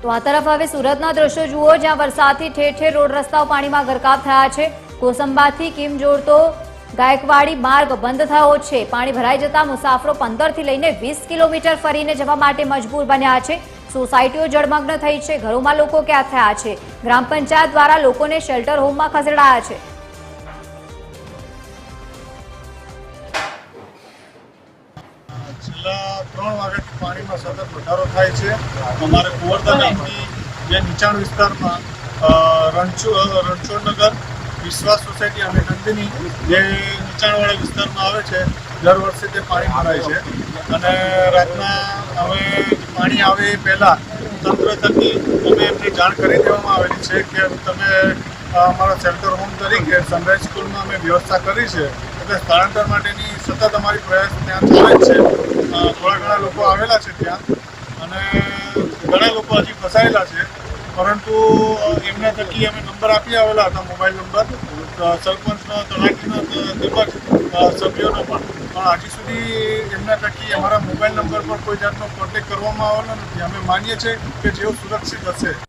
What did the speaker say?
તો આ તરફ હવે સુરતના દ્રશ્યો જુઓ, જ્યાં વરસાદથી ઠેર ઠેર રોડ રસ્તાઓ પાણીમાં ગરકાવ થયા છે। કોસંબાથી કિમ જોડતો ગાયકવાડી માર્ગ બંધ થયો છે। પાણી ભરાઈ જતા મુસાફરો 15 થી લઈને 20 કિલોમીટર ફરીને જવા માટે મજબૂર બન્યા છે। સોસાયટીઓ જળમગ્ન થઈ છે, ઘરોમાં લોકો ક્યાં થયા છે। ગ્રામ પંચાયત દ્વારા લોકોને શેલ્ટર હોમમાં ખસેડાયા છે। છેલ્લા 3 વાગ્યાથી પાણીમાં સતત વધારો થાય છે। અમારે કુંવરદા ગામની જે નીચાણ વિસ્તારમાં રણછોડનગર વિશ્વાસ સોસાયટી અને નંદિની જે નીચાણવાળા વિસ્તારમાં આવે છે, દર વર્ષે તે પાણી ભરાય છે અને રાતના હવે પાણી આવે એ પહેલાં તંત્ર થકી અમે એમને જાણ કરી દેવામાં આવેલી છે કે તમે અમારા શેલ્ટર હોમ તરીકે સનરાઈઝ સ્કૂલમાં અમે વ્યવસ્થા કરી છે, એટલે સ્થળાંતર માટેની સતત અમારી પ્રયાસ ત્યાં ચાલે જ છે। થોડા ઘણા લોકો આવેલા છે ત્યાં અને ઘણા લોકો હજી ફસાયેલા છે, પરંતુ એમના થકી અમે નંબર આપી આવેલા હતા, મોબાઈલ નંબર સરપંચનો, તલાટીનો તેમજ સભ્યોનો પણ હજી સુધી એમના થકી અમારા મોબાઈલ નંબર પર કોઈ જાતનો કોન્ટેક્ટ કરવામાં આવેલો નથી। અમે માનીએ છીએ કે જેઓ સુરક્ષિત હશે